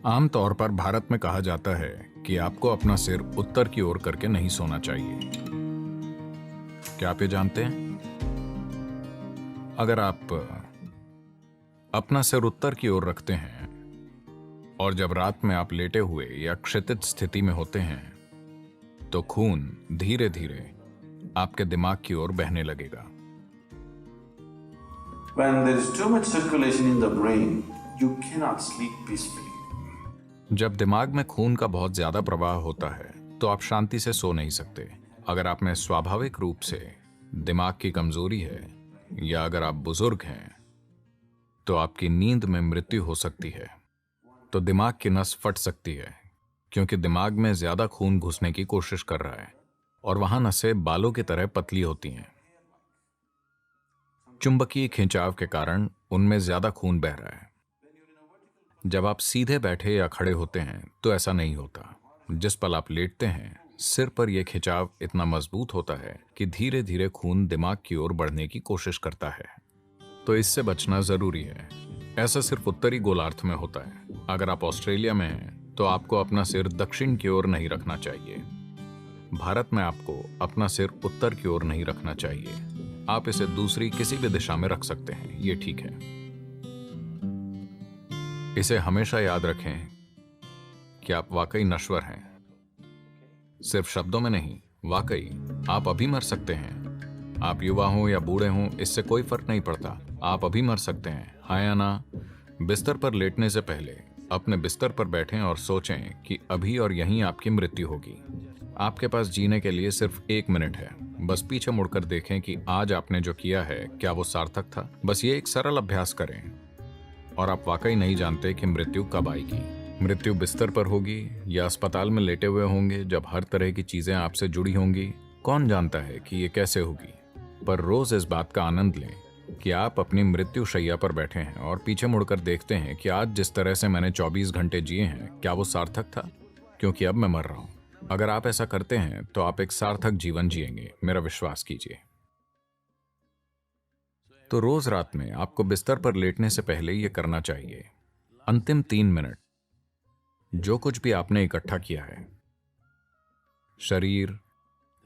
आमतौर पर भारत में कहा जाता है कि आपको अपना सिर उत्तर की ओर करके नहीं सोना चाहिए। क्या आप ये जानते हैं? अगर आप अपना सिर उत्तर की ओर रखते हैं और जब रात में आप लेटे हुए या क्षितिज स्थिति में होते हैं तो खून धीरे धीरे आपके दिमाग की ओर बहने लगेगा। When there is too much circulation in the brain, you cannot sleep peacefully. जब दिमाग में खून का बहुत ज्यादा प्रवाह होता है तो आप शांति से सो नहीं सकते। अगर आप में स्वाभाविक रूप से दिमाग की कमजोरी है या अगर आप बुजुर्ग हैं तो आपकी नींद में मृत्यु हो सकती है। तो दिमाग की नस फट सकती है क्योंकि दिमाग में ज्यादा खून घुसने की कोशिश कर रहा है और वहां नसें बालों की तरह पतली होती हैं। चुंबकीय खिंचाव के कारण उनमें ज्यादा खून बह रहा है। जब आप सीधे बैठे या खड़े होते हैं तो ऐसा नहीं होता। जिस पल आप लेटते हैं सिर पर यह खिंचाव इतना मजबूत होता है कि धीरे धीरे खून दिमाग की ओर बढ़ने की कोशिश करता है। तो इससे बचना जरूरी है। ऐसा सिर्फ उत्तरी गोलार्ध में होता है। अगर आप ऑस्ट्रेलिया में हैं तो आपको अपना सिर दक्षिण की ओर नहीं रखना चाहिए। भारत में आपको अपना सिर उत्तर की ओर नहीं रखना चाहिए। आप इसे दूसरी किसी भी दिशा में रख सकते हैं, ये ठीक है। इसे हमेशा याद रखें कि आप वाकई नश्वर हैं। सिर्फ शब्दों में नहीं, वाकई आप अभी मर सकते हैं। आप युवा हों या बूढ़े हों, इससे कोई फर्क नहीं पड़ता। आप अभी मर सकते हैं, हाँ या ना। बिस्तर पर लेटने से पहले अपने बिस्तर पर बैठें और सोचें कि अभी और यहीं आपकी मृत्यु होगी। आपके पास जीने के लिए सिर्फ 1 मिनट है। बस पीछे मुड़कर देखें कि आज आपने जो किया है क्या वो सार्थक था। बस ये एक सरल अभ्यास करें और आप वाकई नहीं जानते कि मृत्यु कब आएगी। मृत्यु बिस्तर पर होगी या अस्पताल में लेटे हुए होंगे जब हर तरह की चीजें आपसे जुड़ी होंगी। कौन जानता है कि ये कैसे होगी। पर रोज इस बात का आनंद लें कि आप अपनी मृत्यु शैया पर बैठे हैं और पीछे मुड़कर देखते हैं कि आज जिस तरह से मैंने 24 घंटे जिए हैं क्या वो सार्थक था, क्योंकि अब मैं मर रहा हूं। अगर आप ऐसा करते हैं तो आप एक सार्थक जीवन जिएंगे, मेरा विश्वास कीजिए। तो रोज रात में आपको बिस्तर पर लेटने से पहले यह करना चाहिए। अंतिम 3 मिनट जो कुछ भी आपने इकट्ठा किया है, शरीर,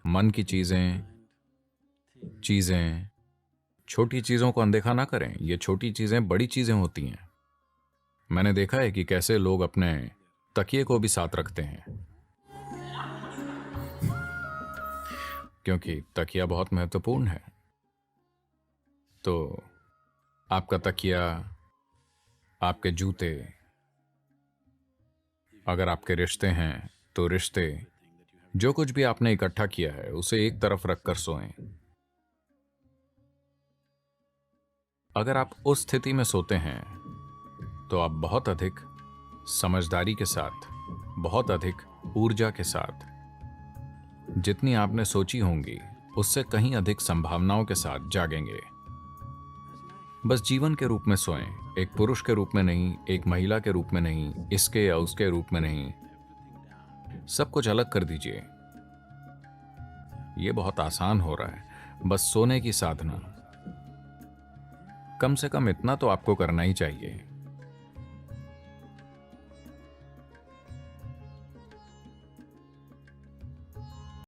मन की चीजें, छोटी चीजों को अनदेखा ना करें। ये छोटी चीजें बड़ी चीजें होती हैं। मैंने देखा है कि कैसे लोग अपने तकिए को भी साथ रखते हैं, क्योंकि तकिया बहुत महत्वपूर्ण है। तो आपका तकिया, आपके जूते, अगर आपके रिश्ते हैं तो रिश्ते, जो कुछ भी आपने इकट्ठा किया है उसे एक तरफ रखकर सोएं। अगर आप उस स्थिति में सोते हैं तो आप बहुत अधिक समझदारी के साथ, बहुत अधिक ऊर्जा के साथ, जितनी आपने सोची होंगी उससे कहीं अधिक संभावनाओं के साथ जागेंगे। बस जीवन के रूप में सोएं, एक पुरुष के रूप में नहीं, एक महिला के रूप में नहीं, इसके या उसके रूप में नहीं। सब कुछ अलग कर दीजिए। यह बहुत आसान हो रहा है, बस सोने की साधना। कम से कम इतना तो आपको करना ही चाहिए।